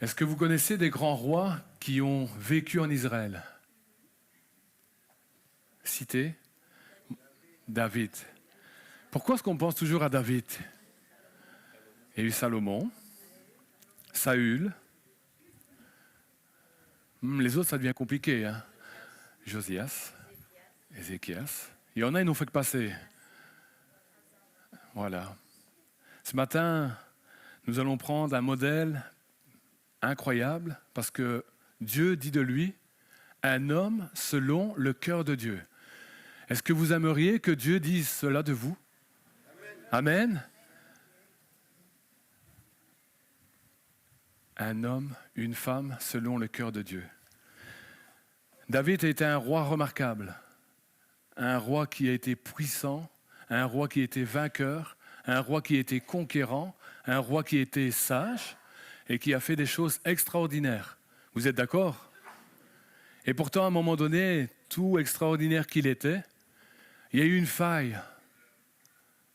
Est-ce que vous connaissez des grands rois qui ont vécu en Israël? Citez David. Pourquoi est-ce qu'on pense toujours à David? Il y a eu Salomon, Saül. Les autres, ça devient compliqué. Hein? Josias, Ézéchias. Il y en a, ils n'ont fait que passer. Voilà. Ce matin, nous allons prendre un modèle incroyable parce que Dieu dit de lui un homme selon le cœur de Dieu. Est-ce que vous aimeriez que Dieu dise cela de vous? Amen. Un homme, une femme selon le cœur de Dieu. David a été un roi remarquable, un roi qui a été puissant, un roi qui a été vainqueur, un roi qui a été conquérant, un roi qui a été sage et qui a fait des choses extraordinaires. Vous êtes d'accord? Et pourtant, à un moment donné, tout extraordinaire qu'il était, il y a eu une faille.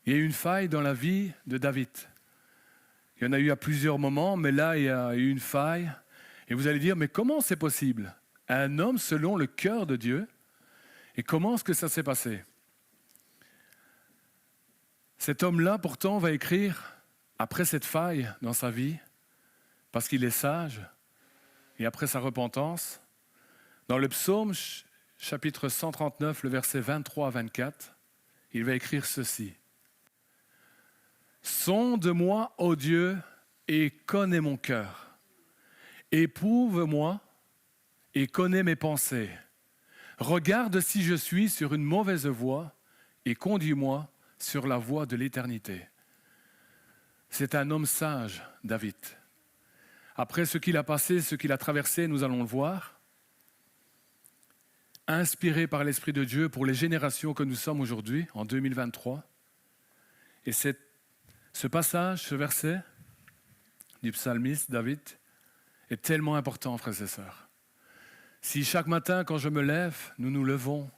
Il y a eu une faille dans la vie de David. Il y en a eu à plusieurs moments, mais là, il y a eu une faille. Et vous allez dire, mais comment c'est possible? Un homme selon le cœur de Dieu. Et comment est-ce que ça s'est passé? Cet homme-là, pourtant, va écrire, après cette faille dans sa vie, parce qu'il est sage, et après sa repentance, dans le psaume chapitre 139, le verset 23 à 24, il va écrire ceci. « Sonde-moi, ô Dieu, et connais mon cœur. Éprouve-moi et connais mes pensées. Regarde si je suis sur une mauvaise voie et conduis-moi sur la voie de l'éternité. » C'est un homme sage, David. Après ce qu'il a passé, ce qu'il a traversé, nous allons le voir. Inspiré par l'Esprit de Dieu pour les générations que nous sommes aujourd'hui, en 2023. Et ce passage, ce verset du psalmiste David est tellement important, frères et sœurs. Si chaque matin, quand je me lève, nous nous levons,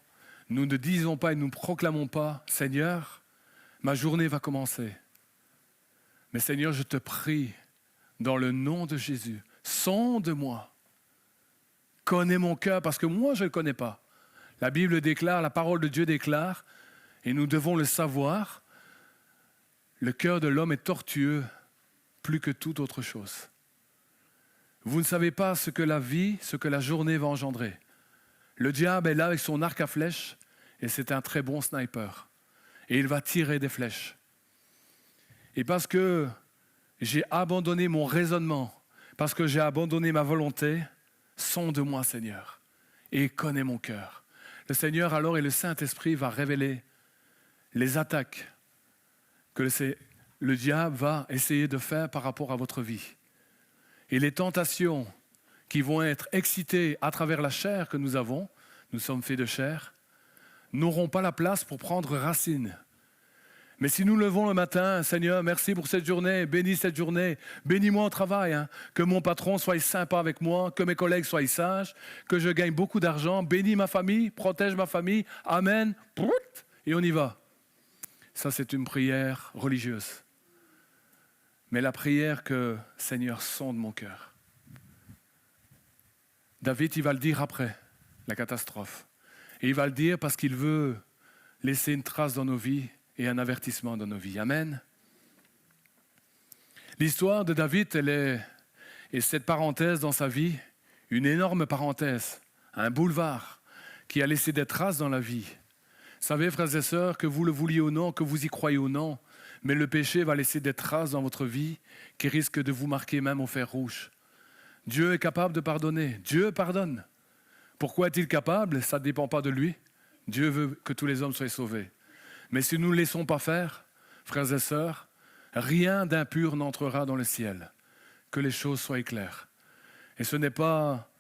nous ne disons pas et nous ne proclamons pas « Seigneur, ma journée va commencer. Mais Seigneur, je te prie, dans le nom de Jésus, sonde-moi. Connais mon cœur, parce que moi, je ne le connais pas. » La Bible déclare, la parole de Dieu déclare, et nous devons le savoir, le cœur de l'homme est tortueux plus que toute autre chose. Vous ne savez pas ce que la vie, ce que la journée va engendrer. Le diable est là avec son arc à flèches, et c'est un très bon sniper. Et il va tirer des flèches. Et parce que j'ai abandonné mon raisonnement, parce que j'ai abandonné ma volonté, sonde-moi, Seigneur, et connais mon cœur. Le Seigneur alors et le Saint-Esprit va révéler les attaques que le diable va essayer de faire par rapport à votre vie. Et les tentations qui vont être excitées à travers la chair que nous avons, nous sommes faits de chair, n'auront pas la place pour prendre racine. Mais si nous levons le matin, Seigneur, merci pour cette journée, bénis cette journée, bénis-moi au travail, hein, que mon patron soit sympa avec moi, que mes collègues soient sages, que je gagne beaucoup d'argent, bénis ma famille, protège ma famille, amen, et on y va. Ça, c'est une prière religieuse. Mais la prière que, Seigneur, sonde mon cœur. David, il va le dire après la catastrophe. Et il va le dire parce qu'il veut laisser une trace dans nos vies et un avertissement dans nos vies. Amen. L'histoire de David, et cette parenthèse dans sa vie, une énorme parenthèse, un boulevard qui a laissé des traces dans la vie. Vous savez, frères et sœurs, que vous le vouliez ou non, que vous y croyez ou non, mais le péché va laisser des traces dans votre vie qui risquent de vous marquer même au fer rouge. Dieu est capable de pardonner. Dieu pardonne. Pourquoi est-il capable? Ça ne dépend pas de lui. Dieu veut que tous les hommes soient sauvés. Mais si nous ne laissons pas faire, frères et sœurs, rien d'impur n'entrera dans le ciel. Que les choses soient claires. Et ce n'est pas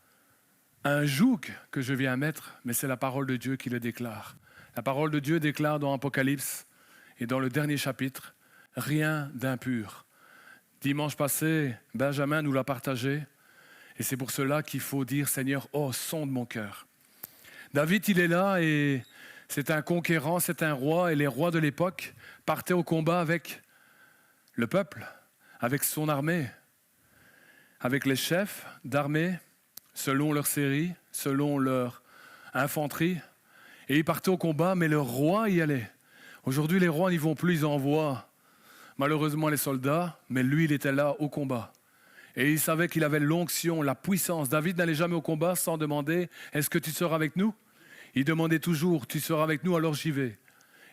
un joug que je viens mettre, mais c'est la parole de Dieu qui le déclare. La parole de Dieu déclare dans Apocalypse et dans le dernier chapitre, rien d'impur. Dimanche passé, Benjamin nous l'a partagé, et c'est pour cela qu'il faut dire, Seigneur, oh, sonde mon cœur. David, il est là et c'est un conquérant, c'est un roi, et les rois de l'époque partaient au combat avec le peuple, avec son armée. avec les chefs d'armée, selon leur série, selon leur infanterie. Et ils partaient au combat, mais le roi y allait. Aujourd'hui, les rois n'y vont plus, ils envoient malheureusement les soldats, mais lui, il était là au combat. Et il savait qu'il avait l'onction, la puissance. David n'allait jamais au combat sans demander « Est-ce que tu seras avec nous ?» Il demandait toujours « Tu seras avec nous, alors j'y vais. »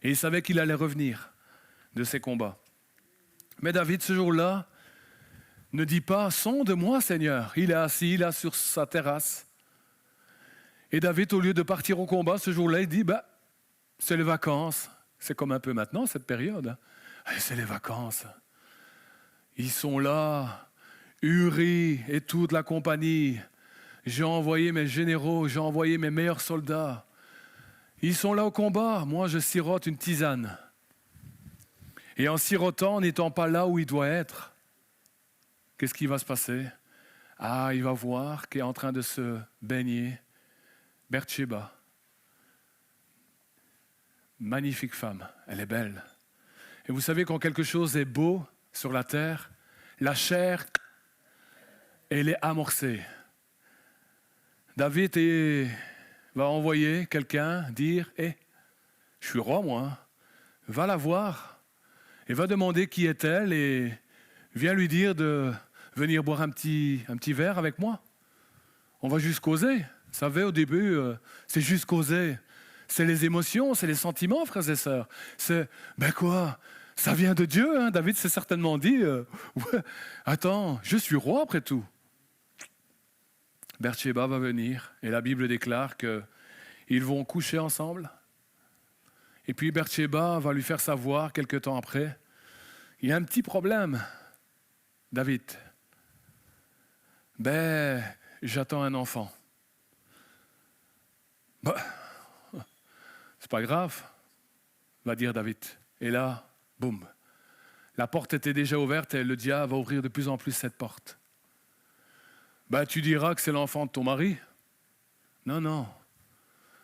Et il savait qu'il allait revenir de ces combats. Mais David, ce jour-là, ne dit pas « Sonde-moi, Seigneur ». Il est assis là sur sa terrasse. Et David, au lieu de partir au combat, ce jour-là, il dit « C'est les vacances ». C'est comme un peu maintenant, cette période. C'est les vacances. Ils sont là, Uri et toute la compagnie. J'ai envoyé mes généraux, j'ai envoyé mes meilleurs soldats. Ils sont là au combat. Moi, je sirote une tisane. Et en sirotant, n'étant pas là où il doit être, qu'est-ce qui va se passer? Ah, il va voir qu'est en train de se baigner Bathsheba. Magnifique femme, elle est belle. Et vous savez, quand quelque chose est beau sur la terre, la chair, elle est amorcée. David va envoyer quelqu'un dire « je suis roi, moi, va la voir et va demander qui est-elle et viens lui dire de venir boire un petit verre avec moi. On va juste causer. » Vous savez, au début, c'est juste causer. C'est les émotions, c'est les sentiments, frères et sœurs. C'est, quoi, ça vient de Dieu, hein? David s'est certainement dit, ouais, attends, je suis roi après tout. Bathsheba va venir, et la Bible déclare qu'ils vont coucher ensemble. Et puis Bathsheba va lui faire savoir, quelque temps après, il y a un petit problème, David. J'attends un enfant. C'est pas grave, va dire David. Et là, boum, la porte était déjà ouverte et le diable va ouvrir de plus en plus cette porte. Tu diras que c'est l'enfant de ton mari. Non, non.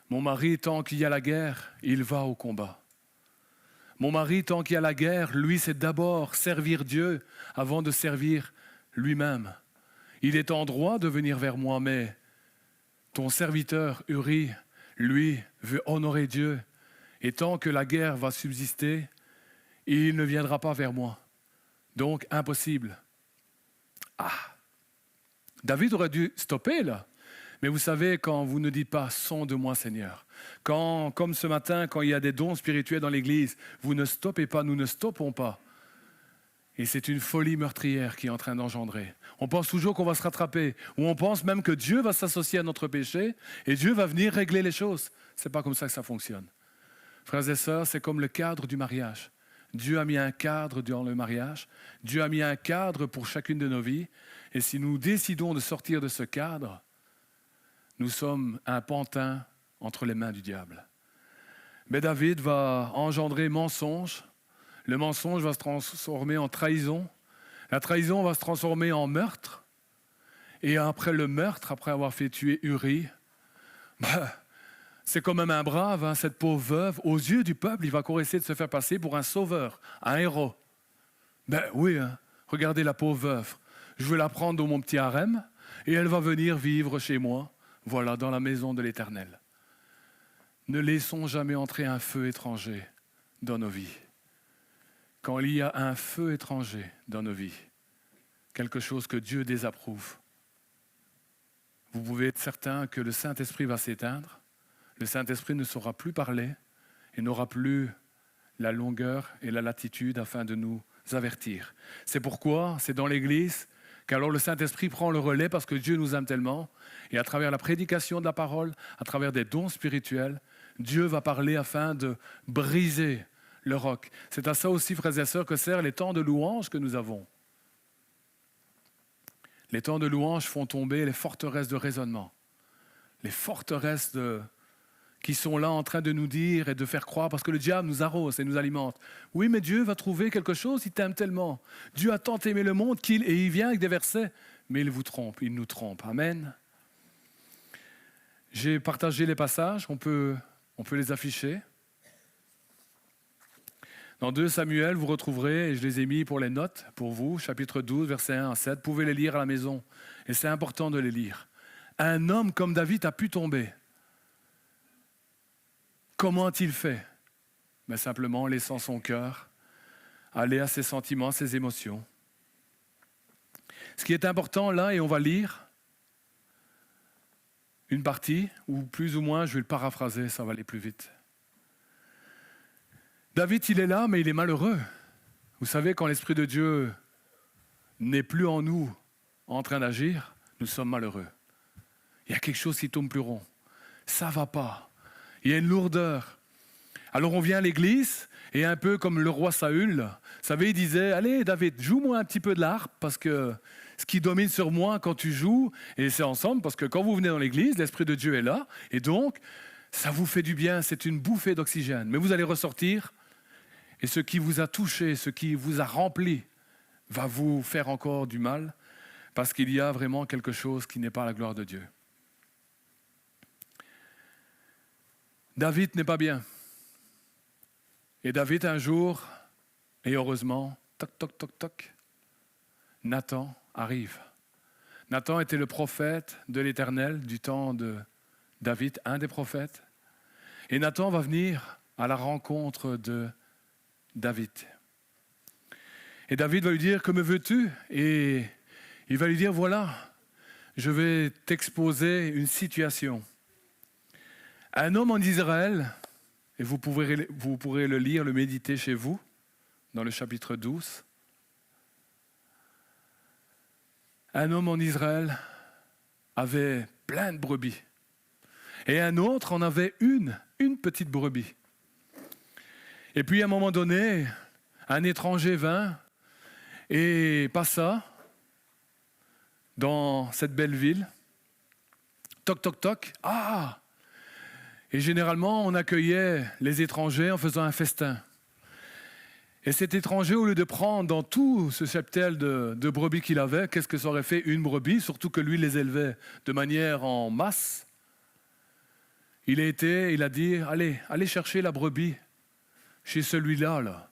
Mon mari, tant qu'il y a la guerre, il va au combat. Mon mari, tant qu'il y a la guerre, lui, c'est d'abord servir Dieu avant de servir lui-même. Il est en droit de venir vers moi, mais ton serviteur, Uri, lui, veut honorer Dieu. Et tant que la guerre va subsister, il ne viendra pas vers moi. Donc, impossible. David aurait dû stopper là. Mais vous savez, quand vous ne dites pas « sonde-moi, Seigneur », quand, comme ce matin, quand il y a des dons spirituels dans l'Église, vous ne stoppez pas, nous ne stoppons pas. Et c'est une folie meurtrière qui est en train d'engendrer. On pense toujours qu'on va se rattraper, ou on pense même que Dieu va s'associer à notre péché et Dieu va venir régler les choses. Ce n'est pas comme ça que ça fonctionne. Frères et sœurs, c'est comme le cadre du mariage. Dieu a mis un cadre dans le mariage. Dieu a mis un cadre pour chacune de nos vies. Et si nous décidons de sortir de ce cadre, nous sommes un pantin entre les mains du diable. Mais David va engendrer mensonge. Le mensonge va se transformer en trahison. La trahison va se transformer en meurtre. Et après le meurtre, après avoir fait tuer Uri, c'est quand même un brave, hein, cette pauvre veuve. Aux yeux du peuple, il va encore essayer de se faire passer pour un sauveur, un héros. Oui, hein, regardez la pauvre veuve. Je vais la prendre dans mon petit harem et elle va venir vivre chez moi, voilà, dans la maison de l'Éternel. Ne laissons jamais entrer un feu étranger dans nos vies. Quand il y a un feu étranger dans nos vies, quelque chose que Dieu désapprouve, vous pouvez être certain que le Saint-Esprit va s'éteindre, le Saint-Esprit ne saura plus parler et n'aura plus la longueur et la latitude afin de nous avertir. C'est pourquoi c'est dans l'Église qu'alors le Saint-Esprit prend le relais parce que Dieu nous aime tellement et à travers la prédication de la parole, à travers des dons spirituels, Dieu va parler afin de briser le roc. C'est à ça aussi, frères et sœurs, que servent les temps de louange que nous avons. Les temps de louange font tomber les forteresses de raisonnement, les forteresses qui sont là en train de nous dire et de faire croire, parce que le diable nous arrose et nous alimente. Oui, mais Dieu va trouver quelque chose, il t'aime tellement. Dieu a tant aimé le monde et il vient avec des versets, mais il vous trompe, il nous trompe. Amen. J'ai partagé les passages, on peut les afficher. Dans 2 Samuel, vous retrouverez, et je les ai mis pour les notes, pour vous, chapitre 12, versets 1 à 7. Vous pouvez les lire à la maison, et c'est important de les lire. Un homme comme David a pu tomber. Comment a-t-il fait? Mais simplement en laissant son cœur aller à ses sentiments, ses émotions. Ce qui est important là, et on va lire une partie, ou plus ou moins, je vais le paraphraser, ça va aller plus vite. David, il est là, mais il est malheureux. Vous savez, quand l'Esprit de Dieu n'est plus en nous, en train d'agir, nous sommes malheureux. Il y a quelque chose qui tourne plus rond. Ça ne va pas. Il y a une lourdeur. Alors on vient à l'église, et un peu comme le roi Saül, vous savez, il disait, allez David, joue-moi un petit peu de l'harpe, parce que ce qui domine sur moi quand tu joues, et c'est ensemble, parce que quand vous venez dans l'église, l'Esprit de Dieu est là, et donc, ça vous fait du bien, c'est une bouffée d'oxygène. Mais vous allez ressortir, et ce qui vous a touché, ce qui vous a rempli, va vous faire encore du mal, parce qu'il y a vraiment quelque chose qui n'est pas la gloire de Dieu. David n'est pas bien. Et David, un jour, et heureusement, toc, toc, toc, toc, Nathan arrive. Nathan était le prophète de l'Éternel du temps de David, un des prophètes. Et Nathan va venir à la rencontre de David. Et David va lui dire, que me veux-tu? Et il va lui dire, voilà, je vais t'exposer une situation. Un homme en Israël, et vous pourrez le lire, le méditer chez vous, dans le chapitre 12. Un homme en Israël avait plein de brebis. Et un autre en avait une petite brebis. Et puis à un moment donné, un étranger vint et passa dans cette belle ville. Toc, toc, toc. Ah! Et généralement, on accueillait les étrangers en faisant un festin. Et cet étranger, au lieu de prendre dans tout ce cheptel de brebis qu'il avait, qu'est-ce que ça aurait fait une brebis, surtout que lui les élevait de manière en masse? Il a dit, allez chercher la brebis chez celui-là, là,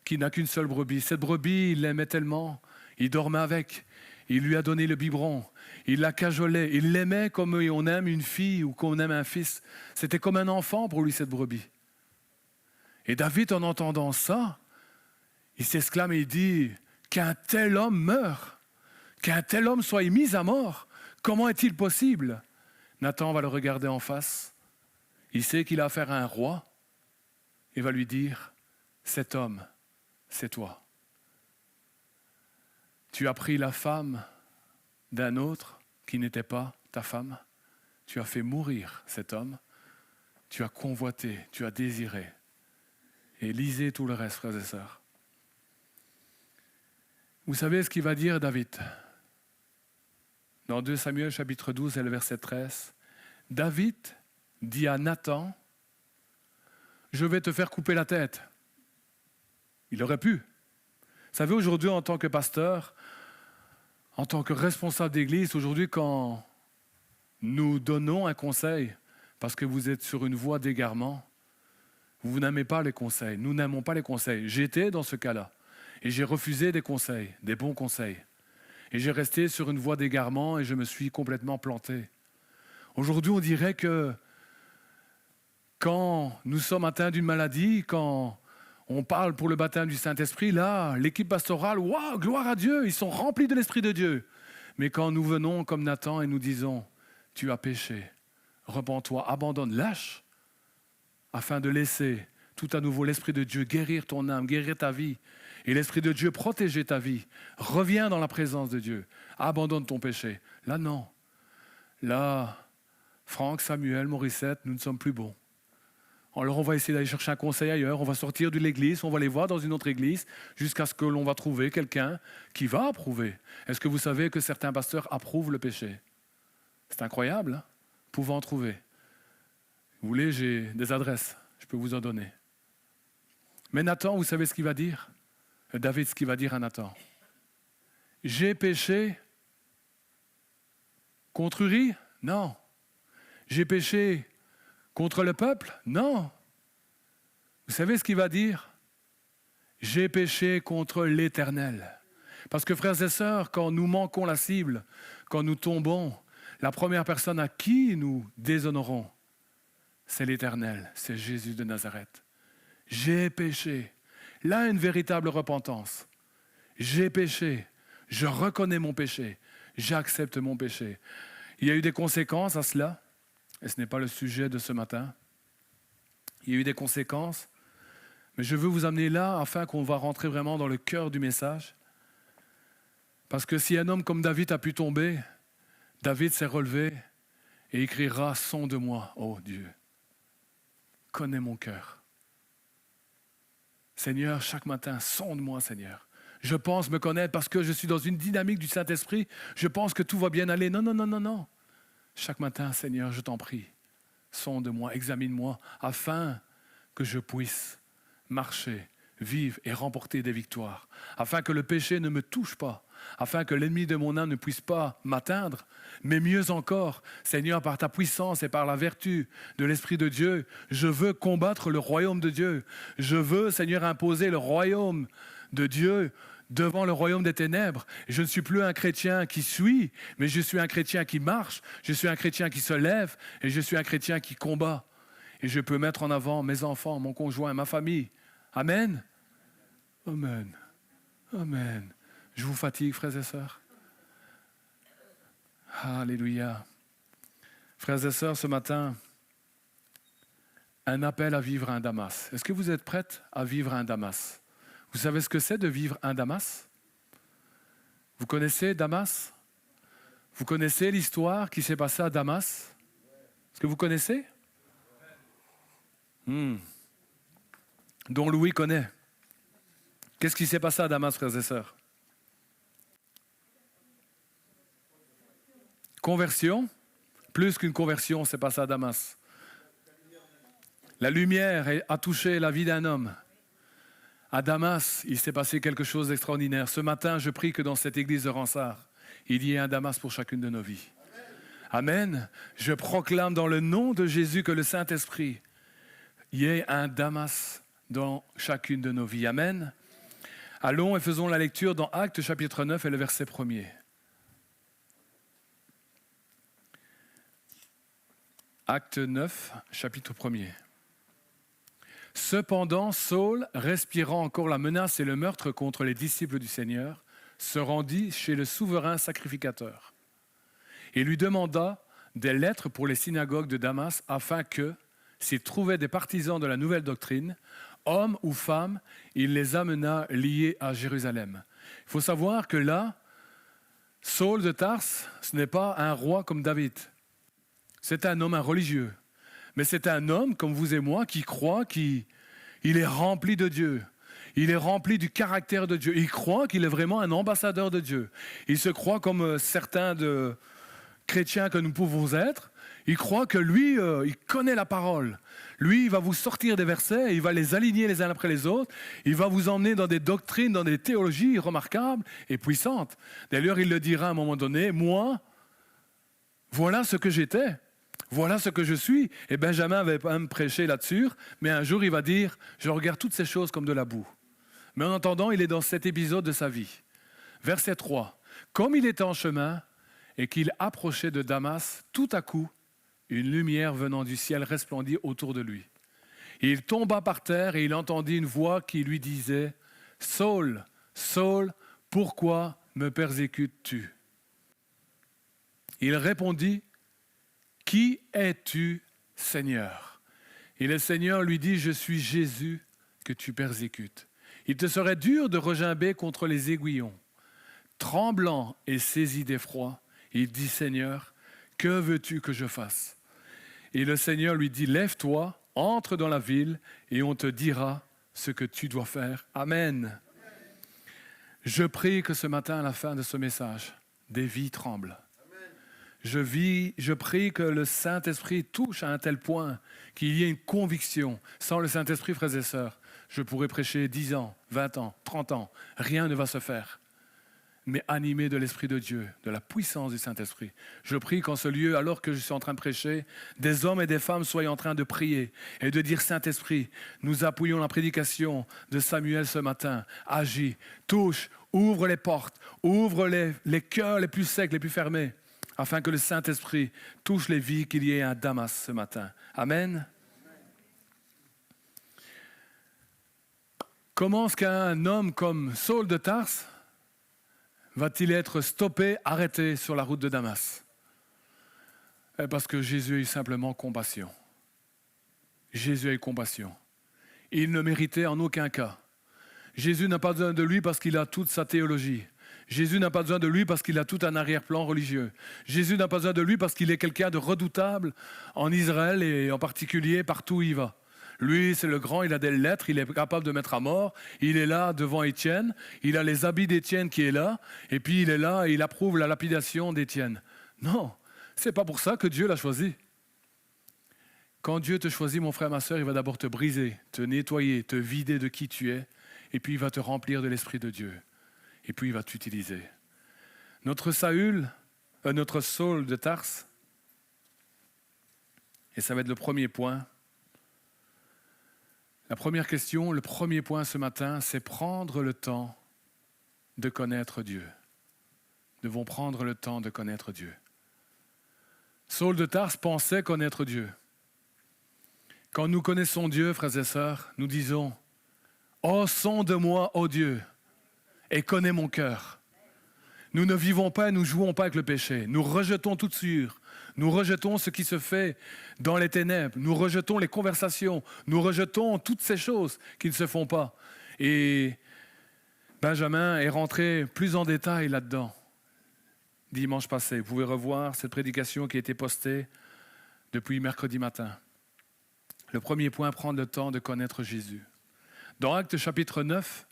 qui n'a qu'une seule brebis. Cette brebis, il l'aimait tellement, il dormait avec, il lui a donné le biberon, il la cajolait, il l'aimait comme on aime une fille ou qu'on aime un fils. C'était comme un enfant pour lui, cette brebis. Et David, en entendant ça, il s'exclame et il dit, qu'un tel homme meure, qu'un tel homme soit mis à mort, comment est-il possible? Nathan va le regarder en face, il sait qu'il a affaire à un roi, et va lui dire, cet homme, c'est toi. Tu as pris la femme d'un autre qui n'était pas ta femme, tu as fait mourir cet homme, tu as convoité, tu as désiré. Et lisez tout le reste, frères et sœurs. Vous savez ce qu'il va dire David? Dans 2 Samuel chapitre 12 et le verset 13, David dit à Nathan, je vais te faire couper la tête. Il aurait pu. Vous savez, aujourd'hui, en tant que pasteur, en tant que responsable d'église, aujourd'hui, quand nous donnons un conseil, parce que vous êtes sur une voie d'égarement, vous n'aimez pas les conseils. Nous n'aimons pas les conseils. J'étais dans ce cas-là. Et j'ai refusé des conseils, des bons conseils. Et j'ai resté sur une voie d'égarement et je me suis complètement planté. Aujourd'hui, on dirait que quand nous sommes atteints d'une maladie, quand on parle pour le baptême du Saint-Esprit, là, l'équipe pastorale, waouh, gloire à Dieu, ils sont remplis de l'Esprit de Dieu. Mais quand nous venons comme Nathan et nous disons, tu as péché, repens-toi, abandonne, lâche, afin de laisser tout à nouveau l'Esprit de Dieu guérir ton âme, guérir ta vie, et l'Esprit de Dieu protéger ta vie. Reviens dans la présence de Dieu, abandonne ton péché. Là, non. Là, Franck, Samuel, Morissette, nous ne sommes plus bons. Alors on va essayer d'aller chercher un conseil ailleurs, on va sortir de l'église, on va aller voir dans une autre église, jusqu'à ce que l'on va trouver quelqu'un qui va approuver. Est-ce que vous savez que certains pasteurs approuvent le péché? C'est incroyable, hein? Pouvant en trouver. Vous voulez, j'ai des adresses, je peux vous en donner. Mais Nathan, vous savez ce qu'il va dire? David, ce qu'il va dire à Nathan. J'ai péché contre Uri? Non. J'ai péché contre le peuple? Non. Vous savez ce qu'il va dire? J'ai péché contre l'Éternel. Parce que frères et sœurs, quand nous manquons la cible, quand nous tombons, la première personne à qui nous déshonorons, c'est l'Éternel, c'est Jésus de Nazareth. J'ai péché. Là, une véritable repentance. J'ai péché. Je reconnais mon péché. J'accepte mon péché. Il y a eu des conséquences à cela, et ce n'est pas le sujet de ce matin. Il y a eu des conséquences, mais je veux vous amener là afin qu'on va rentrer vraiment dans le cœur du message. Parce que si un homme comme David a pu tomber, David s'est relevé et il criera « Sonde-moi, ô Dieu, connais mon cœur. Seigneur, chaque matin, sonde-moi, Seigneur. Je pense me connaître parce que je suis dans une dynamique du Saint-Esprit. Je pense que tout va bien aller. Non, non, non, non, non. Chaque matin, Seigneur, je t'en prie, sonde-moi, examine-moi, afin que je puisse marcher, vivre et remporter des victoires, afin que le péché ne me touche pas, afin que l'ennemi de mon âme ne puisse pas m'atteindre, mais mieux encore, Seigneur, par ta puissance et par la vertu de l'Esprit de Dieu, je veux combattre le royaume de Dieu. Je veux, Seigneur, imposer le royaume de Dieu devant le royaume des ténèbres. Je ne suis plus un chrétien qui suit, mais je suis un chrétien qui marche, je suis un chrétien qui se lève et je suis un chrétien qui combat. Et je peux mettre en avant mes enfants, mon conjoint, ma famille. Amen. Amen. Amen. Je vous fatigue, frères et sœurs. Alléluia. Frères et sœurs, ce matin, un appel à vivre un Damas. Est-ce que vous êtes prêtes à vivre un Damas? Vous savez ce que c'est de vivre un Damas? Vous connaissez Damas? Vous connaissez l'histoire qui s'est passée à Damas? Est-ce que vous connaissez? Dont Louis connaît. Qu'est-ce qui s'est passé à Damas, frères et sœurs? Conversion? Plus qu'une conversion, c'est passé à Damas. La lumière a touché la vie d'un homme. À Damas, il s'est passé quelque chose d'extraordinaire. Ce matin, je prie que dans cette église de Ransard, il y ait un Damas pour chacune de nos vies. Amen. Je proclame dans le nom de Jésus que le Saint-Esprit y ait un Damas dans chacune de nos vies. Amen. Allons et faisons la lecture dans Actes chapitre 9 et le verset 1er. Acte 9, chapitre 1er. Cependant, Saul, respirant encore la menace et le meurtre contre les disciples du Seigneur, se rendit chez le souverain sacrificateur et lui demanda des lettres pour les synagogues de Damas afin que, s'il trouvait des partisans de la nouvelle doctrine, hommes ou femmes, il les amenât liés à Jérusalem. Il faut savoir que là, Saul de Tarse, ce n'est pas un roi comme David. C'est un homme, un religieux. Mais c'est un homme, comme vous et moi, qui croit qu'il est rempli de Dieu. Il est rempli du caractère de Dieu. Il croit qu'il est vraiment un ambassadeur de Dieu. Il se croit comme certains de chrétiens que nous pouvons être. Il croit que lui, il connaît la parole. Lui, il va vous sortir des versets, il va les aligner les uns après les autres. Il va vous emmener dans des doctrines, dans des théologies remarquables et puissantes. D'ailleurs, il le dira à un moment donné, moi, voilà ce que j'étais. Voilà ce que je suis. Et Benjamin va pas me prêcher là-dessus, mais un jour il va dire, je regarde toutes ces choses comme de la boue. Mais en attendant, il est dans cet épisode de sa vie. Verset 3. Comme il était en chemin et qu'il approchait de Damas, tout à coup, une lumière venant du ciel resplendit autour de lui. Il tomba par terre et il entendit une voix qui lui disait, « Saul, Saul, pourquoi me persécutes-tu » Il répondit, « Qui es-tu, Seigneur ?» Et le Seigneur lui dit, « Je suis Jésus que tu persécutes. Il te serait dur de regimber contre les aiguillons. » Tremblant et saisi d'effroi, il dit, « Seigneur, que veux-tu que je fasse ?» Et le Seigneur lui dit, « Lève-toi, entre dans la ville et on te dira ce que tu dois faire. » Amen. Je prie que ce matin, à la fin de ce message, des vies tremblent. Je prie que le Saint-Esprit touche à un tel point qu'il y ait une conviction. Sans le Saint-Esprit, frères et sœurs, je pourrais prêcher 10 ans, 20 ans, 30 ans. Rien ne va se faire. mais animés de l'Esprit de Dieu, de la puissance du Saint-Esprit. Je prie qu'en ce lieu, alors que je suis en train de prêcher, des hommes et des femmes soient en train de prier et de dire, Saint-Esprit, nous appuyons la prédication de Samuel ce matin. Agis, touche, ouvre les portes, ouvre les cœurs les plus secs, les plus fermés, afin que le Saint-Esprit touche les vies, qu'il y ait un Damas ce matin. Amen. Comment est-ce qu'un homme comme Saul de Tarse va-t-il être stoppé, arrêté sur la route de Damas? Parce que Jésus a eu simplement compassion. Jésus a eu compassion. Il ne méritait en aucun cas. Jésus n'a pas besoin de lui parce qu'il a toute sa théologie. Jésus n'a pas besoin de lui parce qu'il a tout un arrière-plan religieux. Jésus n'a pas besoin de lui parce qu'il est quelqu'un de redoutable en Israël et en particulier partout où il va. Lui, c'est le grand, il a des lettres, il est capable de mettre à mort. Il est là devant Étienne, il a les habits d'Étienne qui est là, et puis il est là et il approuve la lapidation d'Étienne. Non, c'est pas pour ça que Dieu l'a choisi. Quand Dieu te choisit, mon frère, ma sœur, il va d'abord te briser, te nettoyer, te vider de qui tu es, et puis il va te remplir de l'Esprit de Dieu. Et puis il va t'utiliser. Notre Saül, notre Saul de Tarse, et ça va être le premier point. La première question, le premier point ce matin, c'est prendre le temps de connaître Dieu. Nous devons prendre le temps de connaître Dieu. Saul de Tarse pensait connaître Dieu. Quand nous connaissons Dieu, frères et sœurs, nous disons « Oh, sonde-moi, ô Dieu, et connais mon cœur. » Nous ne vivons pas et nous ne jouons pas avec le péché. Nous rejetons toute souillure. Nous rejetons ce qui se fait dans les ténèbres. Nous rejetons les conversations. Nous rejetons toutes ces choses qui ne se font pas. Et Benjamin est rentré plus en détail là-dedans dimanche passé. Vous pouvez revoir cette prédication qui a été postée depuis mercredi matin. Le premier point, prendre le temps de connaître Jésus. Dans Actes chapitre 9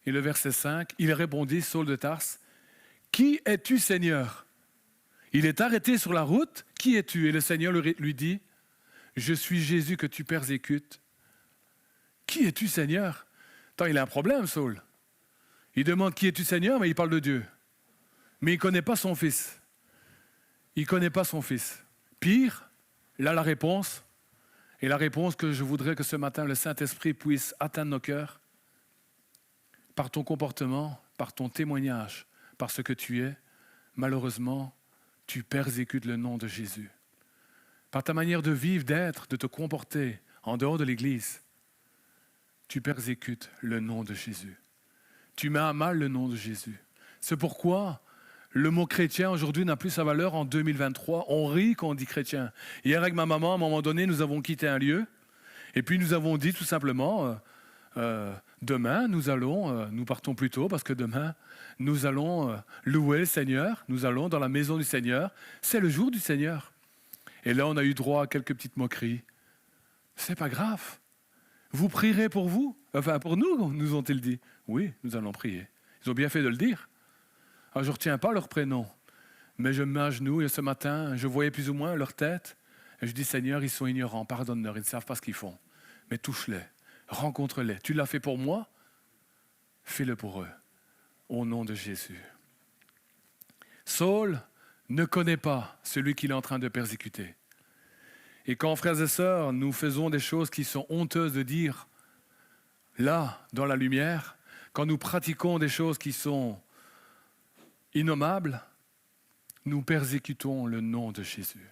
et le verset 5, il répondit, Saul de Tarse, « Qui es-tu, Seigneur ?» Il est arrêté sur la route. « Qui es-tu » Et le Seigneur lui dit, « Je suis Jésus que tu persécutes. » « Qui es-tu, Seigneur ?» Attends, il a un problème, Saul. Il demande « Qui es-tu, Seigneur ?» mais il parle de Dieu. Mais il ne connaît pas son fils. Il ne connaît pas son fils. Pire, là la réponse, et la réponse que je voudrais que ce matin le Saint-Esprit puisse atteindre nos cœurs, par ton comportement, par ton témoignage, par ce que tu es, malheureusement, tu persécutes le nom de Jésus. Par ta manière de vivre, d'être, de te comporter en dehors de l'Église, tu persécutes le nom de Jésus. Tu mets à mal le nom de Jésus. C'est pourquoi le mot chrétien aujourd'hui n'a plus sa valeur en 2023. On rit quand on dit chrétien. Hier avec ma maman, à un moment donné, nous avons quitté un lieu et puis nous avons dit tout simplement demain nous partons plus tôt parce que demain nous allons louer le Seigneur, nous allons dans la maison du Seigneur. C'est le jour du Seigneur. Et là on a eu droit à quelques petites moqueries. C'est pas grave. Vous prierez pour vous, enfin pour nous, nous ont-ils dit. Oui, nous allons prier. Ils ont bien fait de le dire. Alors, je ne retiens pas leur prénom, mais je me mets à genoux et ce matin, je voyais plus ou moins leur tête. Et je dis, Seigneur, ils sont ignorants, pardonne-leur, ils ne savent pas ce qu'ils font. Mais touche-les, rencontre-les. Tu l'as fait pour moi, fais-le pour eux, au nom de Jésus. Saul ne connaît pas celui qu'il est en train de persécuter. Et quand, frères et sœurs, nous faisons des choses qui sont honteuses de dire, là, dans la lumière, quand nous pratiquons des choses qui sont innommables, nous persécutons le nom de Jésus.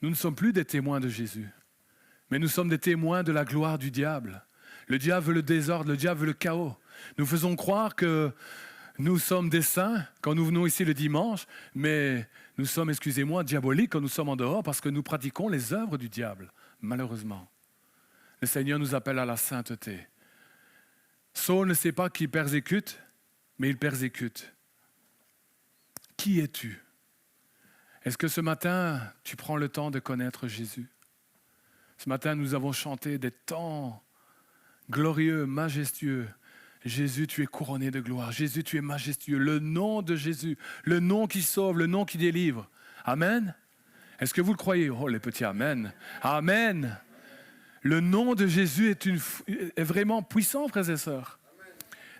Nous ne sommes plus des témoins de Jésus, mais nous sommes des témoins de la gloire du diable. Le diable veut le désordre, le diable veut le chaos. Nous faisons croire que nous sommes des saints quand nous venons ici le dimanche, mais nous sommes, excusez-moi, diaboliques quand nous sommes en dehors parce que nous pratiquons les œuvres du diable, malheureusement. Le Seigneur nous appelle à la sainteté. Saul ne sait pas qu'il persécute, mais il persécute. Qui es-tu? Est-ce que ce matin, tu prends le temps de connaître Jésus? Ce matin, nous avons chanté des temps glorieux, majestueux. Jésus, tu es couronné de gloire. Jésus, tu es majestueux. Le nom de Jésus, le nom qui sauve, le nom qui délivre. Amen. Est-ce que vous le croyez? Oh, les petits amen. Amen. Le nom de Jésus est vraiment puissant, frères et sœurs.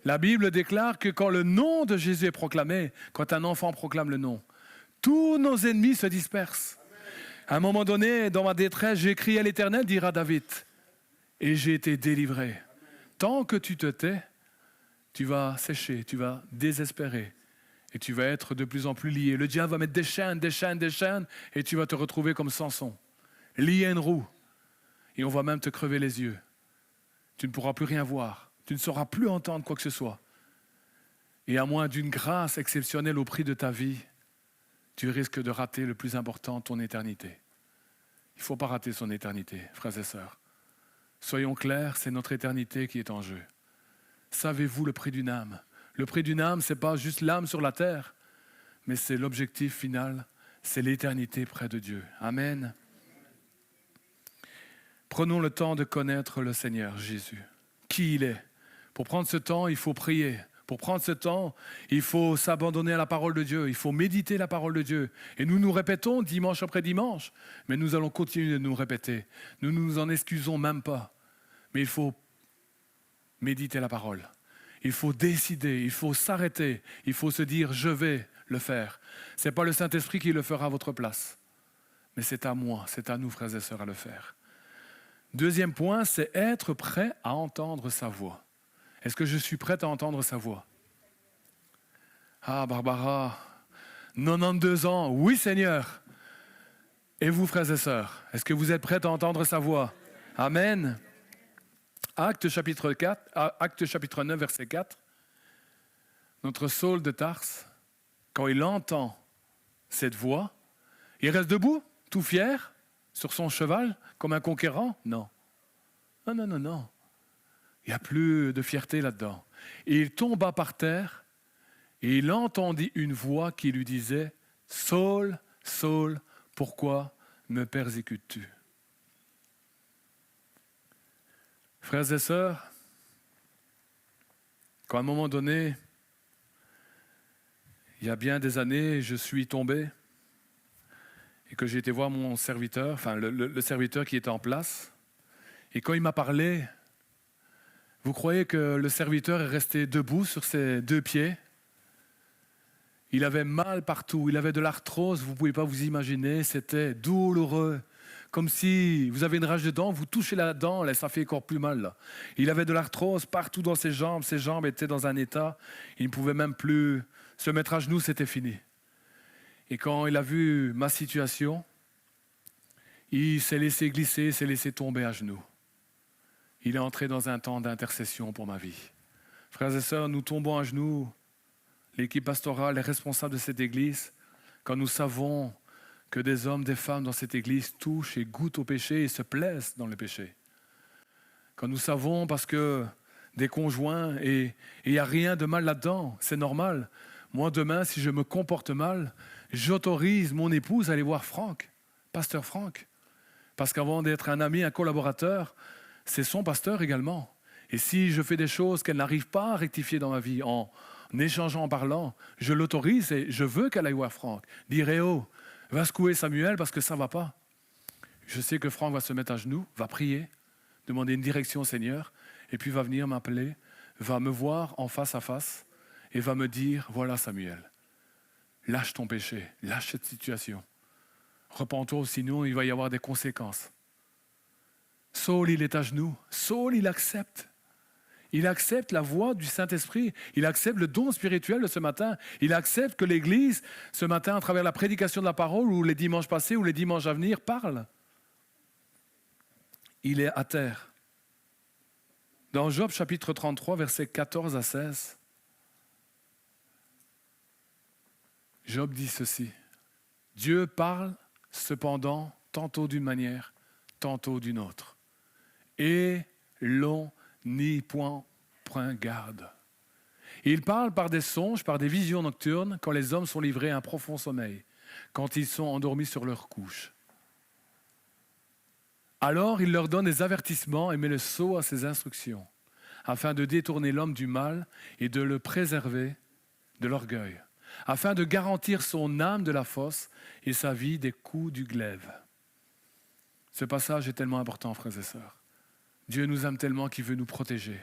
La Bible déclare que quand le nom de Jésus est proclamé, quand un enfant proclame le nom, tous nos ennemis se dispersent. À un moment donné, dans ma détresse, j'ai crié à l'Éternel, dira David, et j'ai été délivré. Tant que tu te tais, tu vas sécher, tu vas désespérer, et tu vas être de plus en plus lié. Le diable va mettre des chaînes, et tu vas te retrouver comme Samson, lié à une roue, et on va même te crever les yeux. Tu ne pourras plus rien voir, tu ne sauras plus entendre quoi que ce soit. Et à moins d'une grâce exceptionnelle au prix de ta vie, tu risques de rater le plus important, ton éternité. Il ne faut pas rater son éternité, frères et sœurs. Soyons clairs, c'est notre éternité qui est en jeu. Savez-vous le prix d'une âme? Le prix d'une âme, ce n'est pas juste l'âme sur la terre, mais c'est l'objectif final, c'est l'éternité près de Dieu. Amen. Prenons le temps de connaître le Seigneur Jésus, qui il est. Pour prendre ce temps, il faut prier. Pour prendre ce temps, il faut s'abandonner à la parole de Dieu, il faut méditer la parole de Dieu. Et nous nous répétons dimanche après dimanche, mais nous allons continuer de nous répéter. Nous ne nous en excusons même pas. Mais il faut méditer la parole. Il faut décider, il faut s'arrêter, il faut se dire « je vais le faire ». Ce n'est pas le Saint-Esprit qui le fera à votre place, mais c'est à moi, c'est à nous, frères et sœurs, à le faire. Deuxième point, c'est être prêt à entendre sa voix. Est-ce que je suis prête à entendre sa voix? Ah, Barbara, 92 ans, oui Seigneur. Et vous, frères et sœurs, est-ce que vous êtes prêts à entendre sa voix? Amen. Actes chapitre 9, verset 4. Notre Saul de Tarse, quand il entend cette voix, il reste debout, tout fier, sur son cheval, comme un conquérant? Non. Non. Il n'y a plus de fierté là-dedans. Et il tomba par terre et il entendit une voix qui lui disait « Saul, Saul, pourquoi me persécutes-tu » Frères et sœurs, quand à un moment donné, il y a bien des années, je suis tombé et que j'ai été voir mon serviteur, enfin le serviteur qui était en place, et quand il m'a parlé, vous croyez que le serviteur est resté debout sur ses deux pieds? Il avait mal partout, il avait de l'arthrose, vous ne pouvez pas vous imaginer, c'était douloureux. Comme si vous avez une rage de dents, vous touchez la dent, là, ça fait encore plus mal. Là. Il avait de l'arthrose partout dans ses jambes étaient dans un état, il ne pouvait même plus se mettre à genoux, c'était fini. Et quand il a vu ma situation, il s'est laissé glisser, s'est laissé tomber à genoux. Il est entré dans un temps d'intercession pour ma vie. Frères et sœurs, nous tombons à genoux, l'équipe pastorale, les responsables de cette église, quand nous savons que des hommes, des femmes dans cette église touchent et goûtent au péché et se plaisent dans le péché. Quand nous savons, parce que des conjoints, et il n'y a rien de mal là-dedans, c'est normal. Moi, demain, si je me comporte mal, j'autorise mon épouse à aller voir Franck, pasteur Franck. Parce qu'avant d'être un ami, un collaborateur, c'est son pasteur également. Et si je fais des choses qu'elle n'arrive pas à rectifier dans ma vie, en échangeant, en parlant, je l'autorise et je veux qu'elle aille voir Franck. Dire, eh oh, va secouer Samuel parce que ça ne va pas. Je sais que Franck va se mettre à genoux, va prier, demander une direction au Seigneur, et puis va venir m'appeler, va me voir en face à face, et va me dire, voilà Samuel, lâche ton péché, lâche cette situation. Repens-toi, sinon il va y avoir des conséquences. Saul, il est à genoux. Saul, il accepte. Il accepte la voix du Saint-Esprit. Il accepte le don spirituel de ce matin. Il accepte que l'Église, ce matin, à travers la prédication de la parole, ou les dimanches passés, ou les dimanches à venir, parle. Il est à terre. Dans Job chapitre 33, versets 14 à 16, Job dit ceci. Dieu parle cependant tantôt d'une manière, tantôt d'une autre. Et l'on n'y point garde. Il parle par des songes, par des visions nocturnes, quand les hommes sont livrés à un profond sommeil, quand ils sont endormis sur leur couche. Alors il leur donne des avertissements et met le sceau à ses instructions, afin de détourner l'homme du mal et de le préserver de l'orgueil, afin de garantir son âme de la fosse et sa vie des coups du glaive. Ce passage est tellement important, frères et sœurs. Dieu nous aime tellement qu'il veut nous protéger.